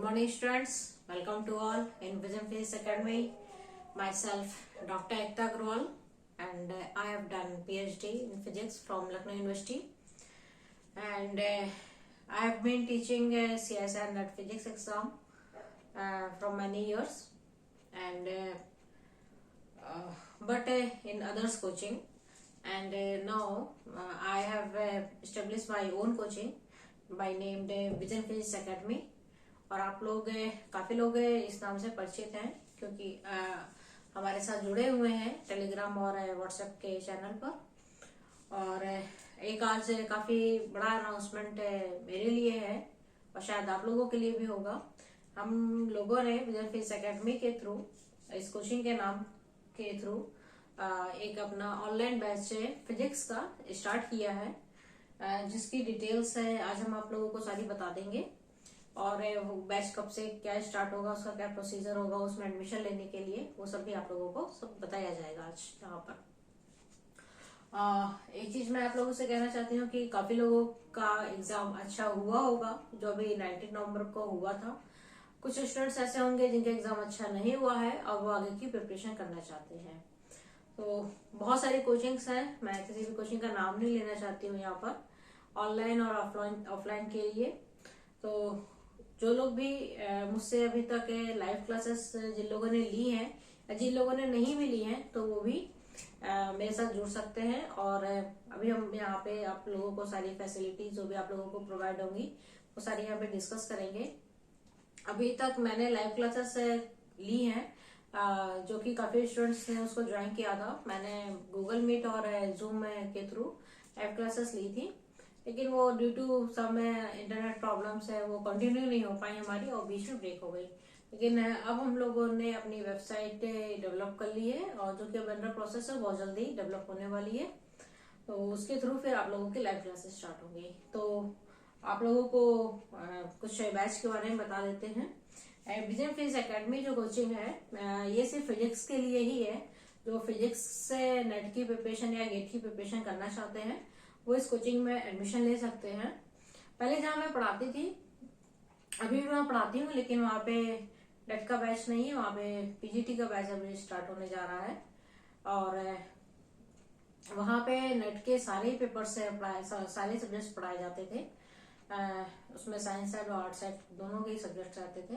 morning students, welcome to all in Vision Physics Academy. Myself Dr. Ekta Agrawal and I have done PhD in physics from Lucknow University and I have been teaching CSIR NET physics exam from many years and but in others coaching and now I have established my own coaching by named Vision Physics Academy. और आप लोग काफी लोग इस नाम से परिचित हैं क्योंकि हमारे साथ जुड़े हुए हैं टेलीग्राम और व्हाट्सएप के चैनल पर। और एक आज काफी बड़ा अनाउंसमेंट मेरे लिए है और शायद आप लोगों के लिए भी होगा। हम लोगों ने विजन फिजिक्स एकेडमी के थ्रू, इस कोचिंग के नाम के थ्रू एक अपना ऑनलाइन बैच फिजिक्स का स्टार्ट किया है, जिसकी डिटेल्स आज हम आप लोगों को सारी बता देंगे। और वो बैच कब से क्या स्टार्ट होगा, उसका क्या प्रोसीजर होगा, उसमें एडमिशन लेने के लिए वो सब भी आप लोगों को सब बताया जाएगा आज यहाँ पर। एक चीज मैं आप लोगों से कहना चाहती हूँ कि काफी लोगों का एग्जाम अच्छा हुआ होगा जो अभी 19 नवंबर को हुआ था। कुछ स्टूडेंट्स ऐसे होंगे जिनका एग्जाम अच्छा नहीं हुआ है और वो आगे की प्रिपरेशन करना चाहते हैं। तो बहुत सारी कोचिंग्स हैं, मैं किसी भी कोचिंग का नाम नहीं लेना चाहती हूँ यहाँ पर, ऑनलाइन और ऑफलाइन के लिए। तो जो लोग भी मुझसे अभी तक लाइव क्लासेस जिन लोगों ने ली हैं या जिन लोगों ने नहीं भी ली हैं तो वो भी मेरे साथ जुड़ सकते हैं। और अभी हम यहाँ पे आप लोगों को सारी फैसिलिटीज जो भी आप लोगों को प्रोवाइड होंगी वो सारी यहाँ पे डिस्कस करेंगे। अभी तक मैंने लाइव क्लासेस ली हैं जो कि काफी स्टूडेंट्स ने उसको ज्वाइन किया था। मैंने गूगल मीट और जूम के थ्रू लाइव क्लासेस ली थी, लेकिन वो due to some internet problems है वो कंटिन्यू नहीं हो पाई हमारी और बीच में ब्रेक हो गई। लेकिन अब हम लोगों ने अपनी वेबसाइट डेवलप कर ली है और जो कि अब अंडर प्रोसेस है, बहुत जल्दी डेवलप होने वाली है। तो उसके थ्रू फिर आप लोगों की लाइव क्लासेस स्टार्ट होंगी। तो आप लोगों को कुछ बैच के बारे में बता देते हैं। विजन फिजिक्स एकेडमी जो कोचिंग है ये सिर्फ फिजिक्स के लिए ही है। जो फिजिक्स से नेट की प्रिपरेशन या गेट की प्रिपरेशन करना चाहते हैं वो इस कोचिंग में एडमिशन ले सकते हैं। पहले जहाँ मैं पढ़ाती थी, अभी भी वहाँ पढ़ाती हूँ, लेकिन वहाँ पे नेट का बैच नहीं है, वहाँ पे पीजीटी का बैच अभी स्टार्ट होने जा रहा है। और वहाँ पे नेट के सारे पेपर्स सारे सब्जेक्ट्स पढ़ाए जाते थे। उसमें साइंस साइड और आर्ट साइड दोनों के ही सब्जेक्ट रहते थे।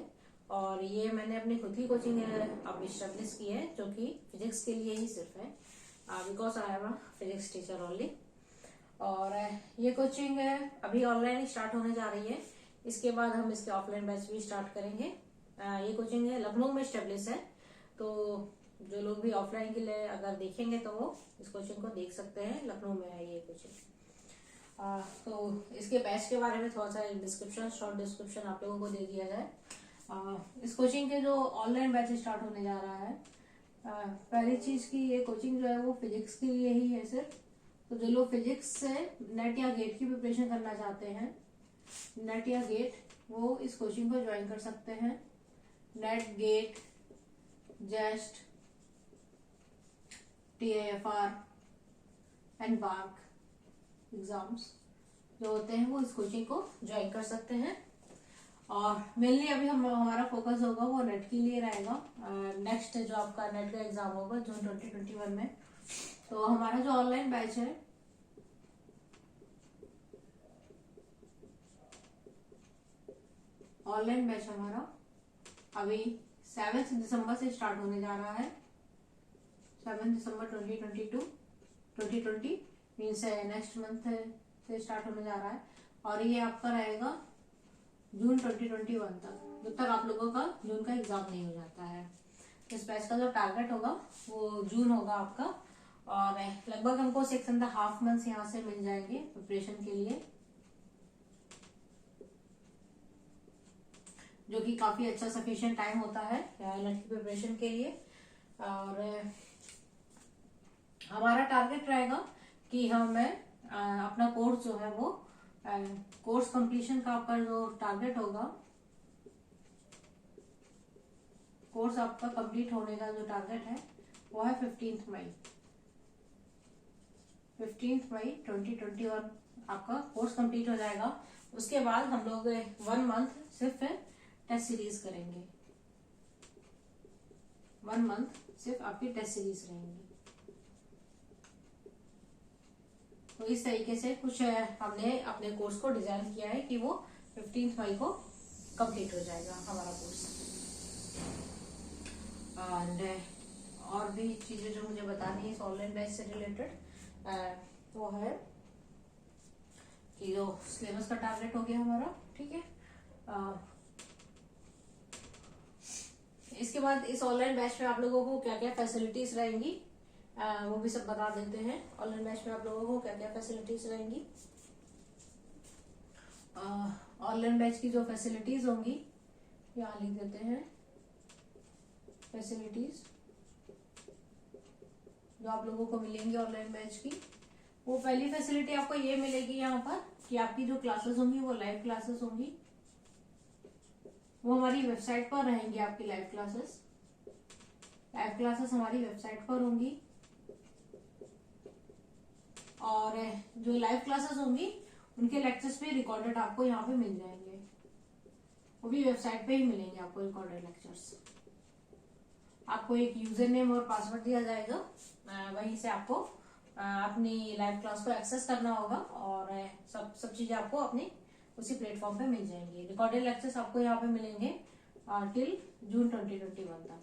और ये मैंने अपनी खुद की कोचिंग अब स्टेब्लिश की है जो कि फिजिक्स के लिए ही सिर्फ है, because I am a physics teacher only. और ये कोचिंग अभी ऑनलाइन स्टार्ट होने जा रही है, इसके बाद हम इसके ऑफलाइन बैच भी स्टार्ट करेंगे। ये कोचिंग लखनऊ में स्टेब्लिश है, तो जो लोग भी ऑफलाइन के लिए अगर देखेंगे तो वो इस कोचिंग को देख सकते हैं। लखनऊ में है ये कोचिंग। तो इसके बैच के बारे में थोड़ा सा डिस्क्रिप्शन, शॉर्ट डिस्क्रिप्शन आप लोगों को दे दिया जाए। इस कोचिंग के जो ऑनलाइन बैच स्टार्ट होने जा रहा है, पहली चीज की ये कोचिंग जो है वो फिजिक्स के लिए ही है सिर्फ। तो जो लोग फिजिक्स से नेट या गेट की प्रिपरेशन करना चाहते हैं, नेट या गेट, वो इस कोचिंग को ज्वाइन कर सकते हैं। NET, GATE, JEST, TIFR and BARC exams जो होते हैं वो इस कोचिंग को ज्वाइन कर सकते हैं। और मेनली अभी हमारा फोकस होगा वो नेट के लिए रहेगा। नेक्स्ट जो आपका नेट का एग्जाम होगा जून 2021 में। तो हमारा जो ऑनलाइन बैच है हमारा अभी 7 दिसंबर से स्टार्ट होने जा रहा है। 7 दिसंबर 2020 मीन्स नेक्स्ट मंथ से स्टार्ट होने जा रहा है और ये आपका रहेगा जून 2021 तक, जब तक आप लोगों का जून का एग्जाम नहीं हो जाता है। इस बैच का जो टारगेट होगा वो जून होगा आपका, और लगभग हमको 6.5 मंथ्स यहाँ से मिल जाएंगे प्रिपरेशन के लिए, जो कि काफी अच्छा सफिशिएंट टाइम होता है नेट की प्रिपरेशन के लिए। और हमारा टारगेट रहेगा कि हम अपना कोर्स जो है वो कोर्स कंप्लीशन का आपका जो टारगेट होगा, कोर्स आपका कंप्लीट होने का जो टारगेट है वो है 15 मई 2021 आपका कोर्स कंप्लीट हो जाएगा। उसके बाद हम लोग 1 मंथ सिर्फ टेस्ट सीरीज करेंगे। 1 मंथ सिर्फ आपकी टेस्ट सीरीज रहेंगी। तो इस तरीके से कुछ हमने अपने कोर्स को डिजाइन किया है कि वो 15 मई को कंप्लीट हो जाएगा हमारा कोर्स। एंड और भी चीजें जो मुझे बतानी है इस ऑनलाइन बैच से रिलेटेड वो है कि जो सिलेबस का टारगेट हो गया हमारा, ठीक है। इसके बाद इस ऑनलाइन बैच में आप लोगों को क्या क्या फैसिलिटीज रहेंगी वो भी सब बता देते हैं। ऑनलाइन बैच में आप लोगों को क्या क्या फैसिलिटीज रहेंगी। ऑनलाइन बैच की जो फैसिलिटीज होंगी यहाँ लिख देते हैं। फैसिलिटीज जो आप लोगों को मिलेंगी ऑनलाइन बैच की, वो पहली फैसिलिटी आपको ये मिलेगी यहाँ पर कि आपकी जो क्लासेस होंगी वो लाइव क्लासेस होंगी। वो हमारी वेबसाइट पर रहेंगी। आपकी लाइव क्लासेस हमारी वेबसाइट पर होंगी। और जो लाइव क्लासेस होंगी उनके लेक्चर्स भी रिकॉर्डेड आपको यहाँ पे मिल जाएंगे। वो भी वेबसाइट पे ही मिलेंगे आपको रिकॉर्डेड लेक्चर्स। आपको एक यूजर नेम और पासवर्ड दिया जाएगा, वहीं से आपको अपनी लाइव क्लास को एक्सेस करना होगा और सब चीजें आपको अपनी उसी प्लेटफॉर्म पे मिल जाएंगी। रिकॉर्डेड लेक्चर्स आपको यहाँ पे मिलेंगे टिल जून 2021 तक।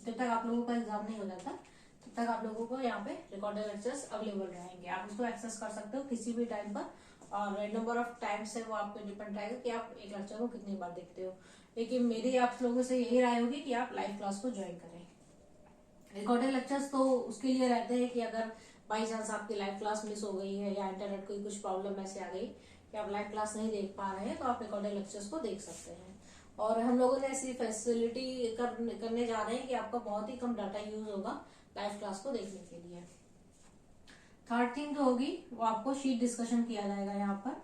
जब तक आप लोगों का एग्जाम नहीं हो जाता तब तक आप लोगों को यहाँ पे रिकॉर्डेड लेक्चर्स अवेलेबल रहेंगे। आप उसको एक्सेस कर सकते हो किसी भी टाइम पर, और नंबर ऑफ टाइम्स है वो आप पे डिपेंड रहेगा कि आप एक लेक्चर को कितनी बार देखते हो। लेकिन मेरी आप लोगों से यही राय होगी कि आप लाइव क्लास को ज्वाइन करें। रिकॉर्डेड लेक्चर्स तो उसके लिए रहते हैं कि अगर बाई चांस आपकी लाइव क्लास मिस हो गई है या इंटरनेट कोई कुछ प्रॉब्लम ऐसे आ गई कि आप लाइव क्लास नहीं देख पा रहे हैं तो आप रिकॉर्डेड लेक्चर्स को देख सकते हैं। और हम लोगों ने ऐसी फैसिलिटी करने जा रहे हैं कि आपका बहुत ही कम डाटा यूज होगा लाइव क्लास को देखने के लिए। थर्ड थिंग जो होगी वो आपको शीट डिस्कशन किया जाएगा। यहाँ पर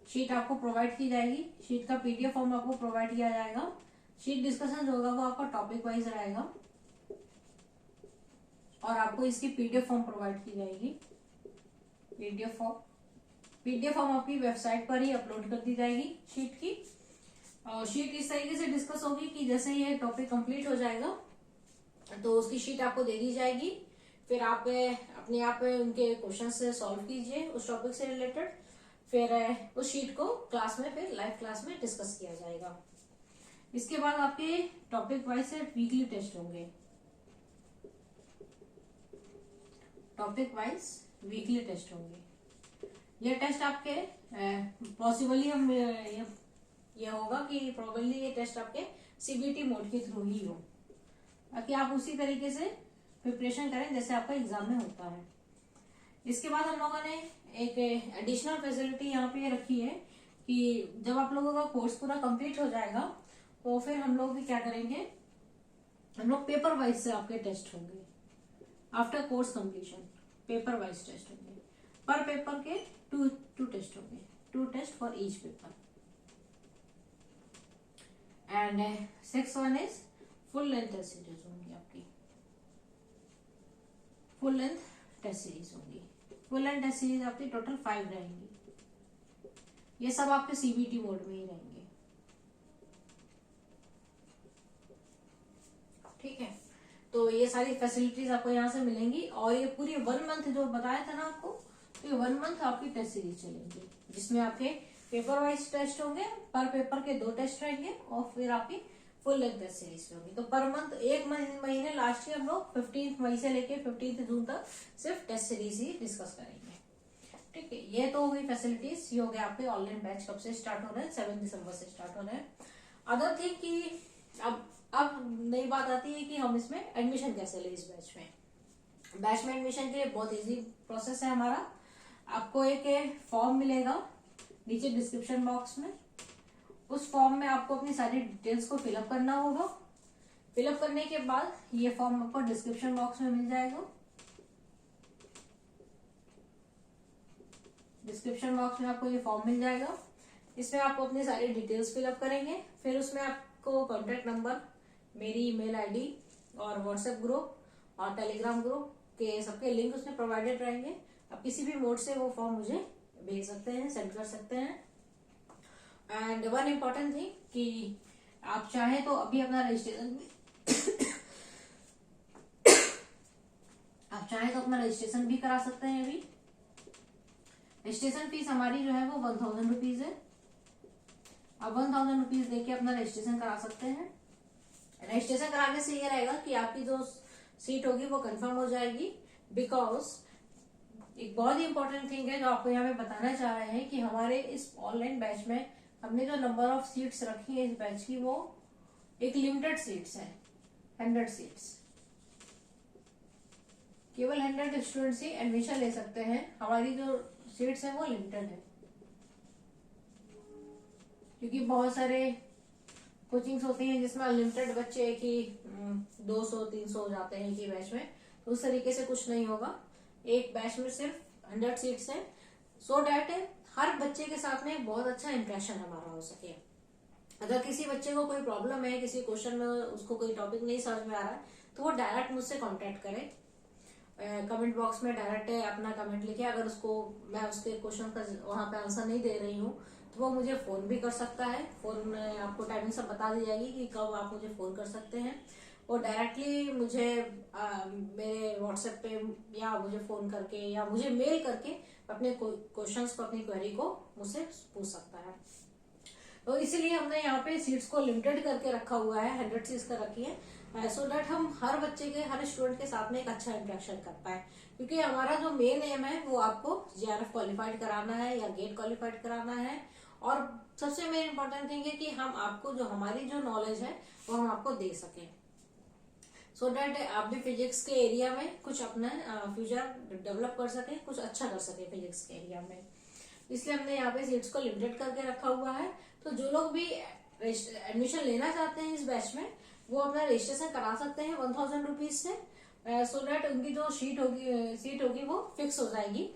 शीट आपको प्रोवाइड की जाएगी। शीट का पीडीएफ फॉर्म आपको प्रोवाइड किया जाएगा। शीट डिस्कशन जो होगा वो आपका टॉपिक वाइज रहेगा और आपको इसकी पीडीएफ फॉर्म प्रोवाइड की जाएगी। पीडीएफ फॉर्म आपकी वेबसाइट पर ही अपलोड कर दी जाएगी शीट की। और शीट इस तरीके से डिस्कस होगी कि जैसे ये टॉपिक कंप्लीट हो जाएगा तो उसकी शीट आपको दे दी जाएगी। फिर आप अपने आप उनके क्वेश्चन से सॉल्व कीजिए उस टॉपिक से रिलेटेड। फिर उस शीट को क्लास में फिर लाइव क्लास में डिस्कस किया जाएगा। इसके बाद आपके टॉपिक वाइज से वीकली टेस्ट होंगे। टॉपिक वाइज वीकली टेस्ट होंगे। ये टेस्ट आपके पॉसिबली हम ये होगा कि प्रोबेबली ये टेस्ट आपके सीबीटी मोड के थ्रू ही हो, ताकि आप उसी तरीके से प्रिपरेशन करें जैसे आपका एग्जाम में होता है। इसके बाद हम लोगों ने एक एडिशनल फैसिलिटी यहाँ पे रखी है कि जब आप लोगों का कोर्स पूरा कंप्लीट हो जाएगा तो फिर हम लोग भी क्या करेंगे, हम लोग पेपर वाइज से आपके टेस्ट होंगे। After course completion paper wise test होंगे। पर पेपर के टू टेस्ट होंगे, 2 test for each paper. And 6 one is full length test series होंगी। आपकी फुल लेंथ टेस्ट सीरीज होंगी। फुल लेंथ टेस्ट सीरीज आपकी टोटल 5 रहेंगी। ये सब आपके सीबीटी मोड में ही रहेंगे। ठीक है, तो ये सारी फैसिलिटीज आपको यहाँ से मिलेंगी। और ये पूरी 1 मंथ जो बताया था ना आपको, तो ये 1 मंथ आपकी टेस्ट सीरीज चलेंगी जिसमें आपके पेपर वाइज टेस्ट होंगे। पर पेपर के 2 टेस्ट रहेंगे और फिर आपकी फुल लेंथ टेस्ट सीरीज होगी। तो पर मंथ एक महीने लास्ट ईयर हम लोग 15 मई से लेके 15 जून तक सिर्फ टेस्ट सीरीज ही डिस्कस करेंगे। ठीक है, ये तो हो गई फैसिलिटीज। ये हो गया आपके ऑनलाइन बैच कब से स्टार्ट हो रहे हैं, 7 दिसंबर से स्टार्ट हो रहे हैं। अदर थिंग की अब नई बात आती है कि हम इसमें एडमिशन कैसे ले। इस बैच में एडमिशन के लिए बहुत इजी प्रोसेस है हमारा। आपको एक फॉर्म मिलेगा नीचे डिस्क्रिप्शन बॉक्स में। उस फॉर्म में आपको अपनी सारी डिटेल्स को फिलअप करना होगा। फिलअप करने के बाद ये फॉर्म आपको डिस्क्रिप्शन बॉक्स में मिल जाएगा। डिस्क्रिप्शन बॉक्स में आपको ये फॉर्म मिल जाएगा। इसमें आप अपनी सारी डिटेल्स फिलअप करेंगे। फिर उसमें आपको कॉन्टेक्ट नंबर, मेरी ईमेल आईडी और व्हाट्सएप ग्रुप और टेलीग्राम ग्रुप के सबके लिंक उसमें प्रोवाइडेड रहेंगे। आप किसी भी मोड से वो फॉर्म मुझे भेज सकते हैं, सेंड कर सकते हैं। एंड वन इम्पोर्टेंट थिंग कि आप चाहें तो अभी अपना रजिस्ट्रेशन आप चाहें तो अपना रजिस्ट्रेशन भी करा सकते हैं। अभी रजिस्ट्रेशन फीस हमारी जो है वो 1000 रुपीज है। आप 1000 रुपीज देके अपना रजिस्ट्रेशन करा सकते हैं। रजिस्ट्रेशन कराने से ये रहेगा कि आपकी जो सीट होगी वो कंफर्म हो जाएगी। बिकॉज एक बहुत ही इंपॉर्टेंट थिंग है जो आपको यहाँ पे बताना चाह रहे हैं कि हमारे इस ऑनलाइन बैच में हमने जो नंबर ऑफ सीट्स रखी है इस बैच की, वो एक लिमिटेड सीट्स है, 100 सीट्स। केवल 100 स्टूडेंट्स ही एडमिशन ले सकते हैं। हमारी जो सीट्स है वो लिमिटेड है, क्योंकि बहुत सारे कोचिंग्स होती हैं जिसमें अनलिमिटेड बच्चे एक ही 200-300 हो जाते हैं एक ही बैच में। तो उस तरीके से कुछ नहीं होगा। एक बैच में सिर्फ 100 सीट्स है, सो डैट हर बच्चे के साथ में बहुत अच्छा इंटरेक्शन हमारा हो सके। अगर किसी बच्चे को कोई प्रॉब्लम है, किसी क्वेश्चन में उसको कोई टॉपिक नहीं समझ में आ रहा है, तो वो डायरेक्ट मुझसे कांटेक्ट करे। कमेंट बॉक्स में डायरेक्ट अपना कमेंट लिखे। अगर उसको मैं उसके क्वेश्चन का वहां पे आंसर नहीं दे रही हूँ तो वो मुझे फोन भी कर सकता है। फोन में आपको टाइमिंग सब बता दी जाएगी कि कब आप मुझे फोन कर सकते हैं। और डायरेक्टली मुझे मेरे व्हाट्सएप पे या मुझे फोन करके या मुझे मेल करके अपने क्वेश्चंस को, अपनी क्वेरी को मुझसे पूछ सकता है। तो इसीलिए हमने यहाँ पे सीट्स को लिमिटेड करके रखा हुआ है, 100 सीट्स का रखी है, सो दैट हम हर बच्चे के, हर स्टूडेंट के साथ में एक अच्छा इंटरेक्शन कर पाए। क्योंकि हमारा जो मेन एम है वो आपको JRF क्वालिफाइड कराना है या गेट क्वालिफाइड कराना है। और सबसे मेन इंपॉर्टेंट थिंग है कि हम आपको जो हमारी जो नॉलेज है वो हम आपको दे सकें, सो दैट आप भी फिजिक्स के एरिया में कुछ अपना फ्यूचर डेवलप कर सके, कुछ अच्छा कर सके फिजिक्स के एरिया में। इसलिए हमने यहाँ पे सीट्स को लिमिटेड करके रखा हुआ है। तो जो लोग भी एडमिशन लेना चाहते हैं इस बैच में, वो अपना रजिस्ट्रेशन करा सकते हैं 1000 रुपीज से, सो दैट उनकी जो सीट होगी वो फिक्स हो जाएगी।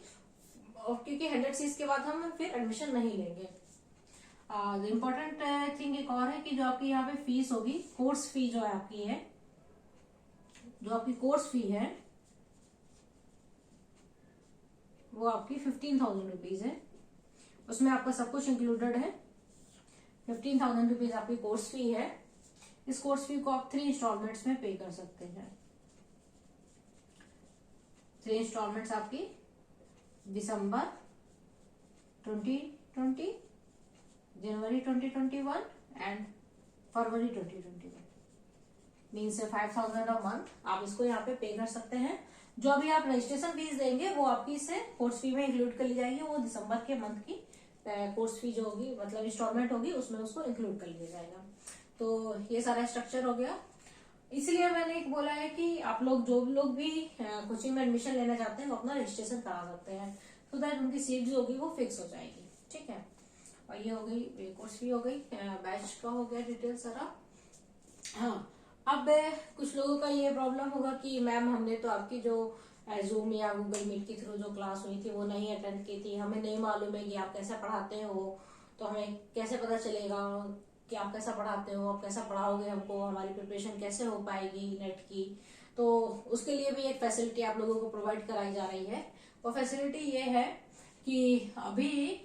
और क्योंकि 100 सीट्स के बाद हम फिर एडमिशन नहीं लेंगे। इम्पोर्टेंट थिंग एक और है कि जो आपकी यहाँ पे फीस होगी, कोर्स फी जो है आपकी है, जो आपकी कोर्स फी है वो आपकी 15,000 रुपीज है। उसमें आपका सब कुछ इंक्लूडेड है। 15,000 रुपीज आपकी कोर्स फी है। इस कोर्स फी को आप 3 इंस्टॉलमेंट्स में पे कर सकते हैं। 3 इंस्टॉलमेंट्स आपकी दिसंबर 2020, जनवरी 2021 and February 2021, means 5,000 a month. आप इसको यहाँ पे पे कर सकते हैं। जो अभी आप रजिस्ट्रेशन फीस देंगे वो आपकी इससे कोर्स फी में इंक्लूड कर ली जाएगी। वो दिसंबर के मंथ की कोर्स फी जो होगी, मतलब इंस्टॉलमेंट होगी, उसमें उसको इंक्लूड कर लिया जाएगा। तो ये सारा स्ट्रक्चर हो गया। इसलिए मैंने एक बोला है कि आप लोग, जो लोग भी कोचिंग में एडमिशन लेना चाहते हैं, वो अपना रजिस्ट्रेशन करा सकते हैं, सो दैट उनकी सीट जो होगी वो फिक्स हो जाएगी। ठीक है। और ये हो गई कोर्स फी, हो गई बैच का, हो गया डिटेल सारा। हाँ, अब कुछ लोगों का ये प्रॉब्लम होगा कि मैम हमने तो आपकी जो जूम या गूगल मीट के थ्रू जो क्लास हुई थी वो नहीं अटेंड की थी, हमें नहीं मालूम है कि आप कैसे पढ़ाते हो, तो हमें कैसे पता चलेगा कि आप कैसा पढ़ाते हो, आप कैसा पढ़ाओगे हमको, हमारी प्रिपरेशन कैसे हो पाएगी नेट की। तो उसके लिए भी एक फैसिलिटी आप लोगों को प्रोवाइड कराई जा रही है। वो फैसिलिटी ये है कि अभी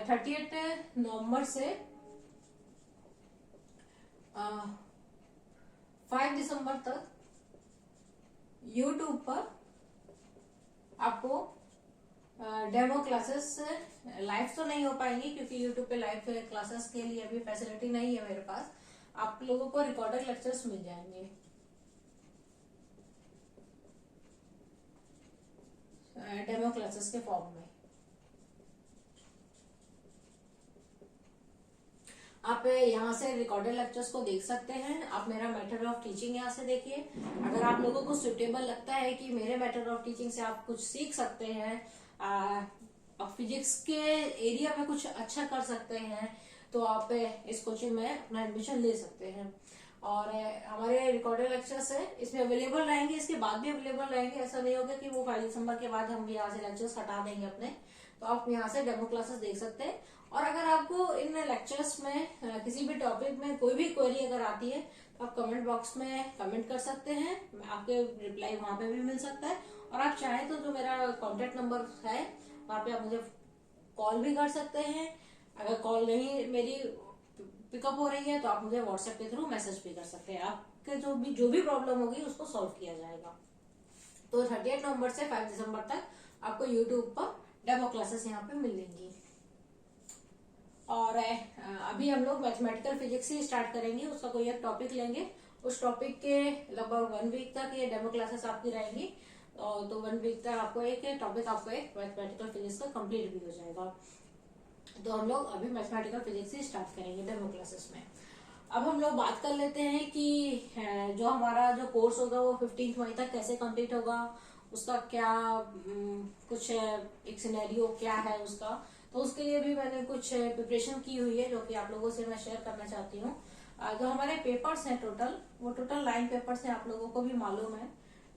30 नवंबर से 5 दिसंबर तक YouTube पर आपको डेमो क्लासेस लाइव तो नहीं हो पाएंगी, क्योंकि YouTube पे लाइव क्लासेस के लिए अभी फैसिलिटी नहीं है मेरे पास। आप लोगों को रिकॉर्डेड लेक्चर्स मिल जाएंगे डेमो क्लासेस के फॉर्म में। आप यहाँ से रिकॉर्डेड लेक्चर्स को देख सकते हैं। आप मेरा मेथड ऑफ टीचिंग यहाँ से देखिए। अगर आप लोगों को सुटेबल लगता है कि मेरे मेथड ऑफ टीचिंग से आप कुछ सीख सकते हैं, फिजिक्स के एरिया में कुछ अच्छा कर सकते हैं, तो आप इस कोचिंग में अपना एडमिशन ले सकते हैं। और हमारे रिकॉर्डेड लेक्चर्स है, इसमें अवेलेबल रहेंगे, इसके बाद भी अवेलेबल रहेंगे। ऐसा नहीं होगा कि वो 5 दिसंबर के बाद हम यहाँ से लेक्चर्स हटा देंगे अपने। तो आप यहाँ से डेमो क्लासेस देख सकते हैं। और अगर आपको इन लेक्चर्स में किसी भी टॉपिक में कोई भी क्वेरी अगर आती है, तो आप कमेंट बॉक्स में कमेंट कर सकते हैं, आपके रिप्लाई वहां पे भी मिल सकता है। और आप चाहें तो जो मेरा कॉन्टेक्ट नंबर है वहां पे आप मुझे कॉल भी कर सकते हैं, अगर कॉल नहीं मेरी पिकअप हो रही है तो आप मुझे व्हाट्सएप के थ्रू मैसेज भी कर सकते हैं, आपके जो भी प्रॉब्लम होगी उसको सॉल्व किया जाएगा। तो 38 नवंबर से 5 दिसंबर तक आपको यूट्यूब पर डेमो क्लासेस यहाँ पे मिलेंगी। और अभी हम लोग मैथमेटिकल फिजिक्स ही स्टार्ट करेंगे, उसका कोई एक टॉपिक लेंगे, उस टॉपिक के लगभग 1 वीक तक ये डेमो क्लासेस आपकी रहेंगी। तो 1 वीक तक आपको एक टॉपिक, आपको एक मैथमेटिकल फिजिक्स का कंप्लीट भी हो जाएगा। तो हम लोग अभी मैथमेटिकल फिजिक्स ही स्टार्ट करेंगे डेमो क्लासेस में। अब हम लोग बात कर लेते हैं कि जो हमारा जो कोर्स होगा वो 15 मई तक कैसे कंप्लीट होगा, उसका क्या कुछ एक सिनेरियो क्या है उसका। तो उसके लिए भी मैंने कुछ प्रिपरेशन की हुई है जो कि आप लोगों से मैं शेयर करना चाहती हूँ। जो हमारे पेपर्स हैं टोटल, वो टोटल 9 पेपर्स हैं, आप लोगों को भी मालूम है।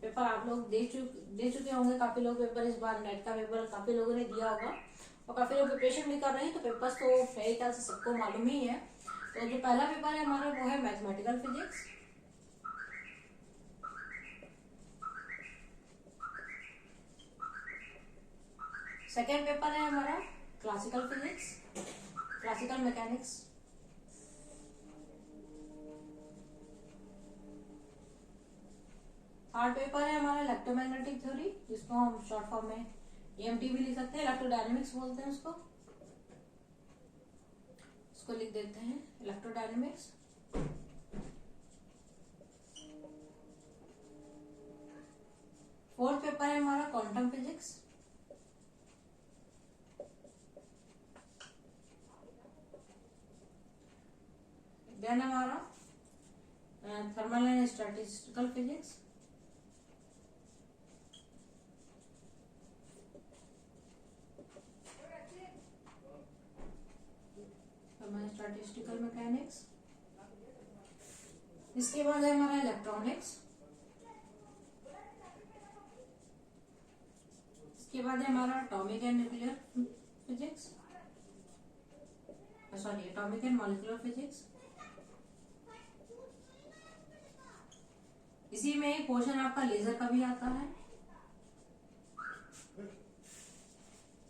पेपर आप लोग दे चुके होंगे, काफी लोग पेपर इस बार नेट का पेपर काफी लोगों ने दिया होगा और काफी लोग प्रिपरेशन भी कर रहे हैं। तो पेपर्स तो मेरे ख्याल से सबको मालूम ही है। तो जो पहला पेपर है हमारा वो है मैथमेटिकल फिजिक्स, सेकेंड पेपर है हमारा classical physics, classical mechanics, third paper है हमारा इलेक्ट्रोमैग्नेटिक थ्योरी, जिसको हम शॉर्ट फॉर्म में EMT भी लिख सकते हैं, इलेक्ट्रोडायनेमिक्स बोलते हैं उसको लिख देते हैं इलेक्ट्रोडायनेमिक्स। फोर्थ पेपर है हमारा क्वांटम फिजिक्स, देन हमारा thermal and statistical physics, statistical mechanics. इसके बाद है हमारा इलेक्ट्रॉनिक्स, इसके बाद है हमारा atomic and nuclear physics, sorry atomic and molecular physics. इसी में एक पोर्शन आपका लेजर का भी आता है।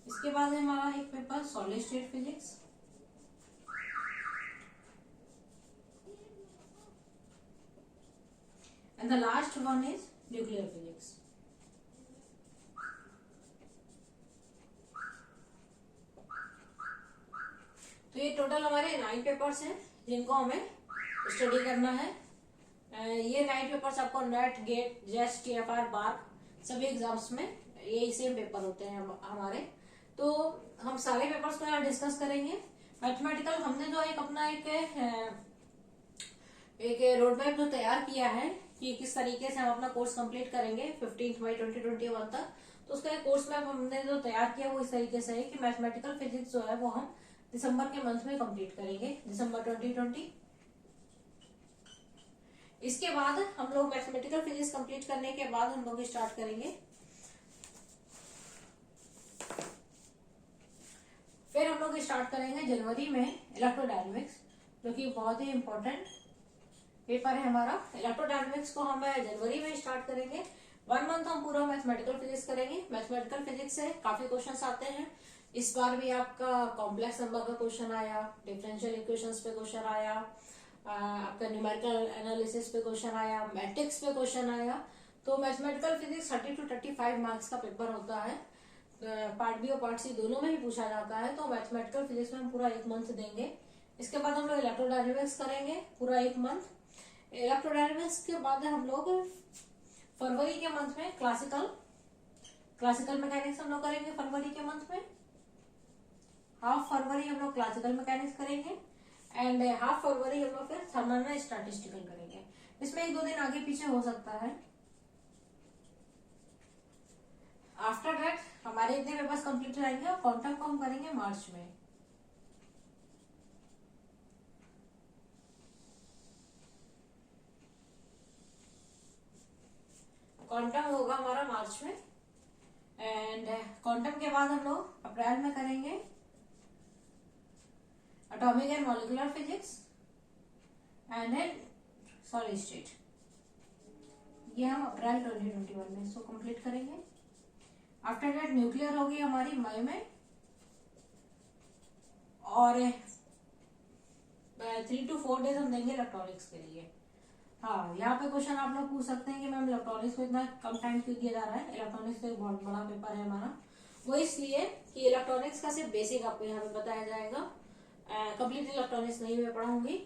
इसके बाद है हमारा एक paper solid state physics, and the last one is nuclear physics. तो ये टोटल हमारे 9 पेपर्स हैं जिनको हमें स्टडी करना है। ये 9 पेपर्स आपको नेट, गेट, जेस्ट, TFR, बार सभी एग्जाम्स में यही सेम पेपर होते हैं हमारे। तो हम सारे पेपर्स को यहाँ डिस्कस करेंगे। मैथमेटिकल हमने जो एक अपना एक रोड मैप जो तैयार किया है कि किस तरीके से हम अपना कोर्स कंप्लीट करेंगे 15 मई 2021 तक, तो उसका एक कोर्स मैप हमने जो तैयार किया वो इस तरीके से है कि मैथमेटिकल फिजिक्स जो है वो हम दिसंबर के मंथ में कंप्लीट करेंगे, दिसंबर 2020। इसके बाद हम लोग मैथमेटिकल फिजिक्स कंप्लीट करने के बाद हम लोग स्टार्ट करेंगे, फिर हम लोग स्टार्ट करेंगे जनवरी में इलेक्ट्रोडायनेमिक्स, जो कि बहुत ही इंपॉर्टेंट पेपर है हमारा। इलेक्ट्रोडायनेमिक्स को हम जनवरी में स्टार्ट करेंगे। 1 मंथ हम पूरा मैथमेटिकल फिजिक्स करेंगे। मैथमेटिकल फिजिक्स से काफी क्वेश्चंस आते हैं। इस बार भी आपका कॉम्प्लेक्स नंबर का क्वेश्चन आया, डिफरेंशियल इक्वेशंस पे क्वेश्चन आया, आपका न्यूमेरिकल एनालिसिस पे क्वेश्चन आया, मैट्रिक्स पे क्वेश्चन आया। तो मैथमेटिकल फिजिक्स 30 to 35 मार्क्स का पेपर होता है। पार्ट बी और पार्ट सी दोनों में ही पूछा जाता है। तो मैथमेटिकल फिजिक्स में हम पूरा 1 मंथ देंगे। इसके बाद हम लोग इलेक्ट्रोडायनेमिक्स करेंगे पूरा 1 मंथ। इलेक्ट्रोडायनेमिक्स के बाद हम लोग फरवरी के मंथ में क्लासिकल मैकेनिक्स हम लोग करेंगे। फरवरी के मंथ में हाफ फरवरी हम लोग क्लासिकल मैकेनिक्स करेंगे एंड हाफ फरवरी हम लोग फिर थर्मल में स्टैटिस्टिकल करेंगे। इसमें 1-2 दिन आगे पीछे हो सकता है। आफ्टर दैट हमारे इतने पेपर्स कंप्लीट रहेंगे और क्वांटम को हम करेंगे मार्च में। क्वांटम होगा हमारा मार्च में एंड क्वांटम के बाद हम लोग अप्रैल में करेंगे atomic and molecular physics and solid state. ये हम अप्रैल 2021 में इसको कंप्लीट करेंगे। आफ्टर दैट न्यूक्लियर होगी हमारी मई में और 3 to 4 डेज हम देंगे इलेक्ट्रॉनिक्स के लिए। हाँ, यहाँ पे क्वेश्चन आप लोग पूछ सकते हैं कि मैम इलेक्ट्रॉनिक्स को इतना कम टाइम क्यों दिया जा रहा है। इलेक्ट्रॉनिक्स तो एक बहुत बड़ा पेपर है हमारा, वो इसलिए कि इलेक्ट्रॉनिक्स का सिर्फ बेसिक आपको यहाँ पे बताया जाएगा, कंप्लीट इलेक्ट्रॉनिक्स नहीं मैं पढ़ाऊंगी।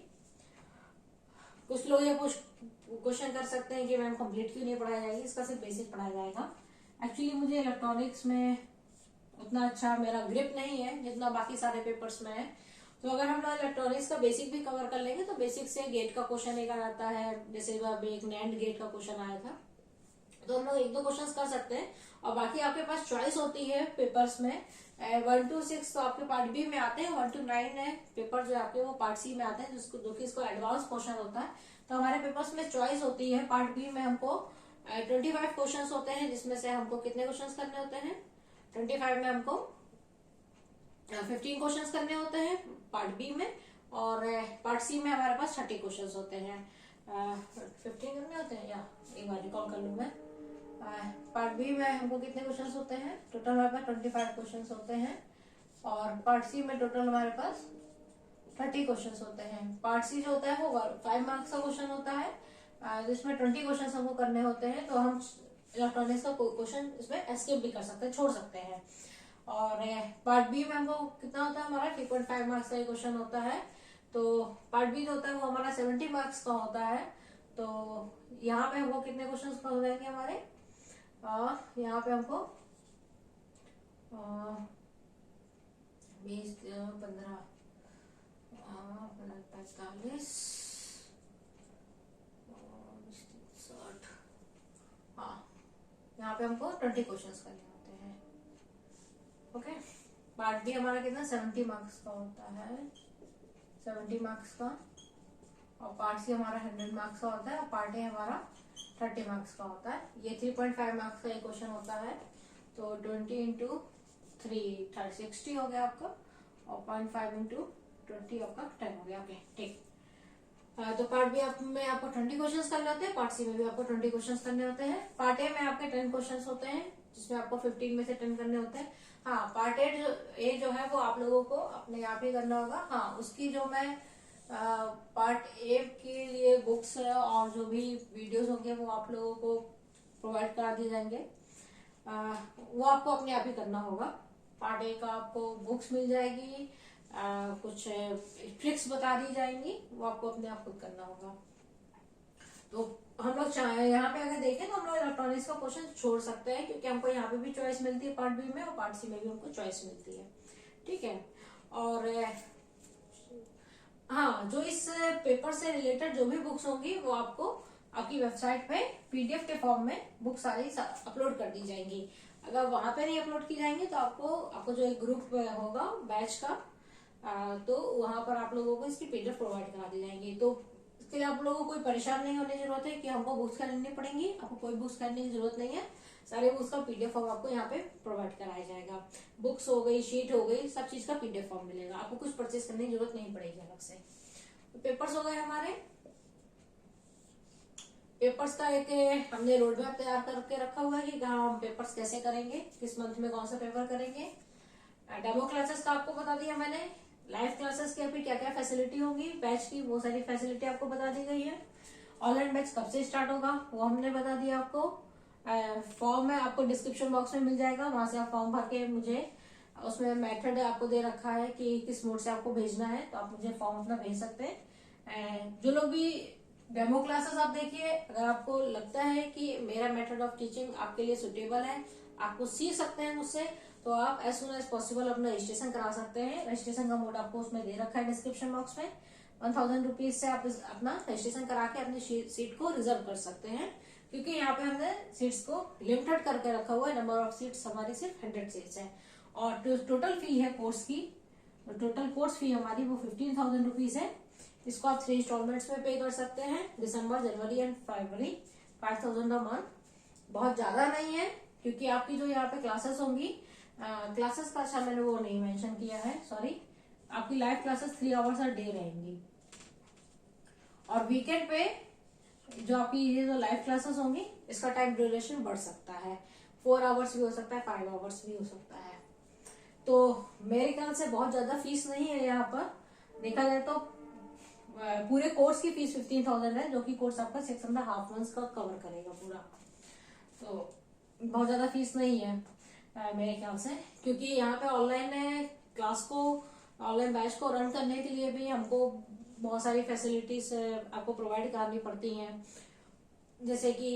कुछ लोग ये क्वेश्चन कर सकते हैं कि मैम कंप्लीट क्यों नहीं पढ़ाया जाएगी, इसका सिर्फ बेसिक पढ़ाया जाएगा। एक्चुअली मुझे इलेक्ट्रॉनिक्स में उतना अच्छा मेरा ग्रिप नहीं है जितना बाकी सारे पेपर्स में है। तो अगर हम लोग इलेक्ट्रॉनिक्स का बेसिक भी कवर कर लेंगे तो बेसिक से गेट का क्वेश्चन एक आ जाता है, जैसे एक नैंड गेट का क्वेश्चन आया था, तो हम लोग 1-2 क्वेश्चंस कर सकते हैं। और बाकी आपके पास चॉइस होती है पेपर्स में, 1 to 6 तो आपके पार्ट बी में आते हैं, 1 to 9 है पेपर जो आपके वो पार्ट सी में आते हैं, जिसको जो कि इसको एडवांस क्वेश्चन होता है। तो हमारे पेपर्स में चॉइस होती है, पार्ट बी में हमको 25 क्वेश्चन होते हैं, जिसमें से हमको कितने क्वेश्चन करने होते हैं, 25 में हमको 15 क्वेश्चन करने होते हैं पार्ट बी में, और पार्ट सी में हमारे पास 30 क्वेश्चन होते हैं। 15 करने होते हैं, या एक बार रिकॉल कर लूँ मैं। पार्ट बी में हमको कितने क्वेश्चंस होते हैं, टोटल हमारे पास 25 क्वेश्चंस होते हैं, और पार्ट सी में टोटल हमारे पास 30 क्वेश्चंस होते हैं। पार्ट सी जो होता है वो 5 मार्क्स का क्वेश्चन होता है, जिसमें 20 क्वेश्चंस हमको करने होते हैं। तो हम इलेक्ट्रॉनिक्स का क्वेश्चन इसमें एस्केप भी कर सकते हैं, छोड़ सकते हैं। और पार्ट बी में हमको कितना होता है, हमारा 3.5 मार्क्स का क्वेश्चन होता है। तो पार्ट बी जो होता है वो हमारा 70 मार्क्स का होता है। तो यहाँ पे हमको कितने क्वेश्चन हो जाएंगे हमारे, यहाँ पे हमको 20, 15, 45, 60, हाँ, यहाँ पे हमको 20 क्वेश्चंस करने होते हैं। ओके, पार्ट बी हमारा कितना 70 मार्क्स का होता है, 70 मार्क्स का, और पार्ट सी हमारा 100 मार्क्स का होता है, और पार्ट ए हमारा 30 मार्क्स का होता है। ये 3.5 मार्क्स का एक क्वेश्चन होता है। तो 20 इंटू 3 60 हो गया आपका, और 0.5 इंटू 20 आपका 10 हो गया। ओके, ठीक। तो पार्ट बी में आपको 20 क्वेश्चंस करने होते हैं, पार्ट सी में भी आपको 20 क्वेश्चंस करने होते हैं। पार्ट ए में आपके 10 क्वेश्चंस होते हैं, जिसमें आपको 15 में से 10 करने होते हैं। हाँ, पार्ट ए जो है वो आप लोगों को अपने आप ही करना होगा। हाँ, उसकी जो मैं पार्ट ए के लिए बुक्स और जो भी वीडियोस होंगे वो आप लोगों को प्रोवाइड करा दिए जाएंगे, वो आपको अपने आप ही करना होगा। पार्ट ए का आपको बुक्स मिल जाएगी, कुछ ट्रिक्स बता दी जाएंगी, वो आपको अपने आप खुद करना होगा। तो हम लोग यहाँ पे अगर देखें तो हम लोग इलेक्ट्रॉनिक्स का क्वेश्चन छोड़ सकते हैं, क्योंकि हमको यहाँ पे भी चॉइस मिलती है पार्ट बी में, और पार्ट सी में भी हमको चॉइस मिलती है। ठीक है, और हाँ, जो इस पेपर से रिलेटेड जो भी बुक्स होंगी वो आपको आपकी वेबसाइट पे पीडीएफ के फॉर्म में बुक सारी अपलोड कर दी जाएंगी। अगर वहां पे नहीं अपलोड की जाएंगी तो आपको जो एक ग्रुप होगा बैच का, तो वहां पर आप लोगों को इसकी पीडीएफ प्रोवाइड करा दी जाएंगी। तो इसके लिए आप लोगों को कोई परेशान नहीं होने की जरूरत है कि हमको बुक्स खरीदनी पड़ेंगी, आपको कोई बुक्स खरीदने की जरूरत नहीं है। सारे बुक्स का पीडीएफ फॉर्म आपको यहाँ पे प्रोवाइड कराया जाएगा। बुक्स हो गई, शीट हो गई, सब चीज का पीडीएफ फॉर्म मिलेगा, आपको कुछ परचेज करने की जरूरत नहीं पड़ेगी अलग से। तो पेपर्स हो गए हमारे। पेपर्स का एक हमने रोड मैप तैयार करके रखा हुआ है कि हम पेपर्स कैसे करेंगे, किस मंथ में कौन सा पेपर करेंगे। डेमो क्लासेस का आपको बता दिया मैंने, लाइव क्लासेस की अभी क्या क्या फैसिलिटी होगी, बैच की वो सारी फैसिलिटी आपको बता दी गई है। ऑनलाइन बैच कब से स्टार्ट होगा वो हमने बता दिया आपको। फॉर्म है आपको डिस्क्रिप्शन बॉक्स में मिल जाएगा, वहां से आप फॉर्म भर के मुझे, उसमें मेथड आपको दे रखा है कि किस मोड से आपको भेजना है, तो आप मुझे फॉर्म अपना भेज सकते हैं। जो लोग भी डेमो क्लासेस आप देखिए, अगर आपको लगता है कि मेरा मेथड ऑफ टीचिंग आपके लिए सुटेबल है, आपको सीख सकते हैं मुझसे, तो आप एज सुन एज पॉसिबल अपना रजिस्ट्रेशन करा सकते हैं। रजिस्ट्रेशन का मोड आपको उसमें दे रखा है डिस्क्रिप्शन बॉक्स में। 1000 रुपीज से आप अपना रजिस्ट्रेशन करा के अपनी सीट को रिजर्व कर सकते हैं, क्योंकि यहाँ पे हमने सीट्स को लिमिटेड करके रखा हुआ है। नंबर ऑफ सीट्स हमारी सिर्फ 100 सीट्स है, और टोटल फी है कोर्स की, टोटल कोर्स फी हमारी वो 15,000 रुपीज है। इसको आप 3 इंस्टॉलमेंट्स में पे कर सकते हैं, दिसंबर, जनवरी एंड फरवरी, 5000 अ मंथ। बहुत ज्यादा नहीं है, क्योंकि आपकी जो यहाँ पे क्लासेस होंगी, क्लासेस का अच्छा मैंने वो नहीं मेंशन किया है, सॉरी। आपकी live classes 3 hours a day रहेंगी, और वीकेंड पे जो आपकी ये जो लाइव क्लासेस होंगी इसका टाइम ड्यूरेशन बढ़ सकता है, 4 आवर्स भी हो सकता है, 5 आवर्स भी हो सकता है। तो मेरे ख्याल से बहुत ज्यादा फीस नहीं है यहाँ पर। देखा जाए तो पूरे कोर्स की फीस 15,000 है, जो कि कोर्स आपका 6.5 मंथ्स का कवर करेगा पूरा। तो बहुत ज्यादा फीस नहीं है मेरे ख्याल से, क्योंकि यहाँ पे ऑनलाइन क्लास को, ऑनलाइन बैच को रन करने के लिए भी हमको बहुत सारी फैसिलिटीज आपको प्रोवाइड करनी पड़ती हैं। जैसे कि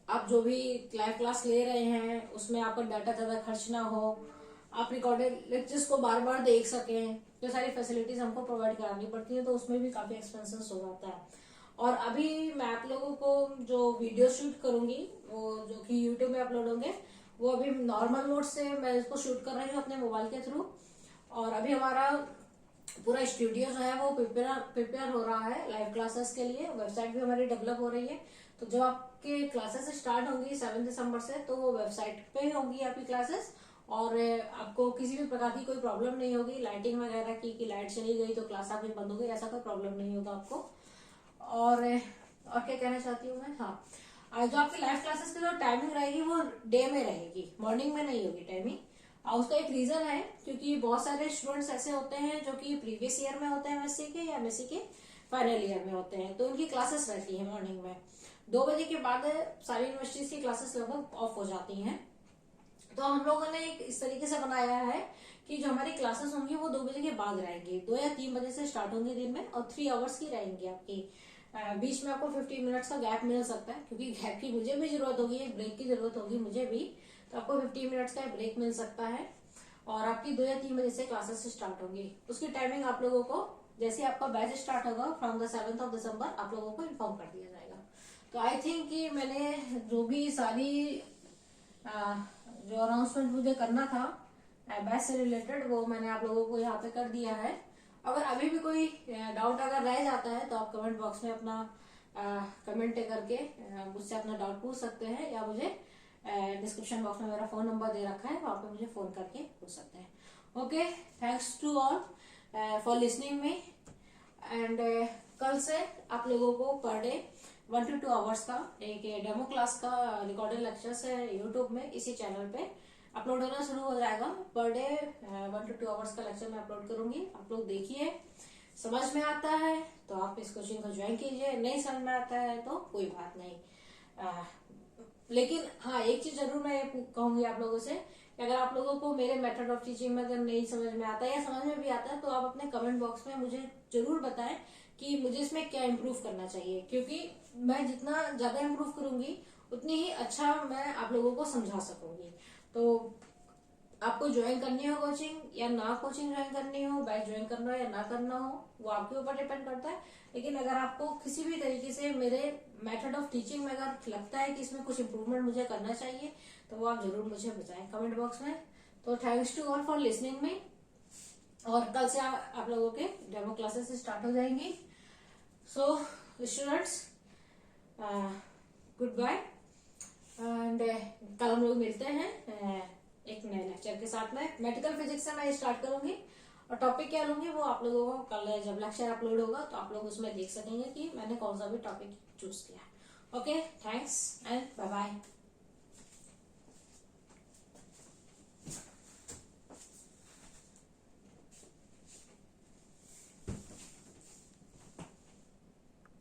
आप जो भी लाइव क्लास ले रहे हैं उसमें आपका डाटा ज्यादा खर्च ना हो, आप रिकॉर्डेड लेक्चर्स को बार बार देख सकें, जो सारी फैसिलिटीज हमको प्रोवाइड करानी पड़ती है, तो उसमें भी काफी एक्सपेंसेस हो जाता है। और अभी मैं आप लोगों को जो वीडियो शूट करूंगी, वो जो कि यूट्यूब में अपलोड होंगे, वो अभी नॉर्मल मोड से मैं इसको शूट कर रही हूँ अपने मोबाइल के थ्रू। और अभी हमारा पूरा स्टूडियो जो है वो प्रिपेयर हो रहा है लाइव क्लासेस के लिए। वेबसाइट भी हमारी डेवलप हो रही है। तो जब आपके क्लासेस स्टार्ट होंगी 7 दिसंबर से, तो वो वेबसाइट पे होंगी आपकी क्लासेस, और आपको किसी भी प्रकार की कोई प्रॉब्लम नहीं होगी लाइटिंग वगैरह की, कि लाइट चली गई तो क्लास आपकी बंद हो गई, ऐसा कोई प्रॉब्लम नहीं होगा आपको। और क्या कहना चाहती हूँ मैं, हाँ, जो आपकी लाइव क्लासेस की जो टाइमिंग रहेगी वो डे में रहेगी, मॉर्निंग में नहीं होगी टाइमिंग। और उसका एक रीजन है, क्योंकि बहुत सारे स्टूडेंट्स ऐसे होते हैं जो कि प्रीवियस ईयर में होते हैं एमएससी के, या एमएससी के फाइनल ईयर में होते हैं, तो उनकी क्लासेस रहती है मॉर्निंग में। 2 बजे के बाद सारी यूनिवर्सिटीज की क्लासेस लगभग ऑफ हो जाती हैं। तो हम लोगों ने एक इस तरीके से बनाया है कि जो हमारी क्लासेस होंगी वो 2 बजे के बाद रहेंगी। 2 या 3 बजे से स्टार्ट होंगी दिन में, और 3 आवर्स की रहेंगी आपकी। बीच में आपको 15 मिनट्स का गैप मिल सकता है, क्योंकि गैप की मुझे भी जरूरत होगी, एक ब्रेक की जरूरत होगी मुझे भी, तो आपको 15 मिनट्स का ब्रेक मिल सकता है। और आपकी 2 या 3 बजे से क्लासेस स्टार्ट होंगी। उसकी टाइमिंग आप लोगों को जैसे आपका बैच स्टार्ट होगा from the 7th of December, आप लोगों को इन्फॉर्म कर दिया जाएगा। तो आई थिंक कि मैंने जो भी सारी जो अनाउंसमेंट मुझे करना था बैच से रिलेटेड, वो मैंने आप लोगों को यहाँ पे कर दिया है। अगर अभी भी कोई डाउट अगर रह जाता है तो आप कमेंट बॉक्स में अपना कमेंट करके मुझसे अपना डाउट पूछ सकते हैं, या मुझे डिस्क्रिप्शन बॉक्स में मेरा फोन नंबर दे रखा है, वहां पे मुझे फोन करके पूछ सकते हैं। Okay, thanks to all for listening me. And कल से आप लोगों को पर डे 1 to 2 आवर्स का एक डेमो क्लास का रिकॉर्डेड लेक्चर्स है यूट्यूब में, इसी चैनल पे अपलोड होना शुरू हो जाएगा। पर डे 1 to 2 आवर्स का लेक्चर मैं अपलोड करूंगी। आप लोग देखिए, समझ में आता है तो आप इस कोचिंग को ज्वाइन कीजिए, नहीं समझ में आता है तो कोई बात नहीं। लेकिन हाँ, एक चीज जरूर मैं कहूंगी आप लोगों से कि अगर आप लोगों को मेरे मेथड ऑफ टीचिंग में अगर नहीं समझ में आता है, या समझ में भी आता है, तो आप अपने कमेंट बॉक्स में मुझे जरूर बताएं कि मुझे इसमें क्या इम्प्रूव करना चाहिए, क्योंकि मैं जितना ज्यादा इम्प्रूव करूंगी उतनी ही अच्छा मैं आप लोगों को समझा सकूंगी। तो आपको ज्वाइन करनी हो कोचिंग या ना कोचिंग ज्वाइन करनी हो, बैच ज्वाइन करना हो या ना करना हो, वो आपके ऊपर डिपेंड करता है। लेकिन अगर आपको किसी भी तरीके से मेरे मेथड ऑफ टीचिंग में अगर लगता है कि इसमें कुछ इम्प्रूवमेंट मुझे करना चाहिए, तो वो आप जरूर मुझे बताएं कमेंट बॉक्स में। तो thanks to all for listening me. और कल से आप लोगों के डेमो क्लासेस स्टार्ट हो जाएंगी। So students, good bye. And कल हम लोग मिलते हैं एक नए लेक्चर के साथ में। मेडिकल फिजिक्स से मैं स्टार्ट करूंगी, और टॉपिक क्या लूंगी वो आप लोगों को कल जब लेक्चर अपलोड होगा तो आप लोग उसमें देख सकेंगे कि मैंने कौन सा भी टॉपिक चूज किया। Okay, thanks and bye bye.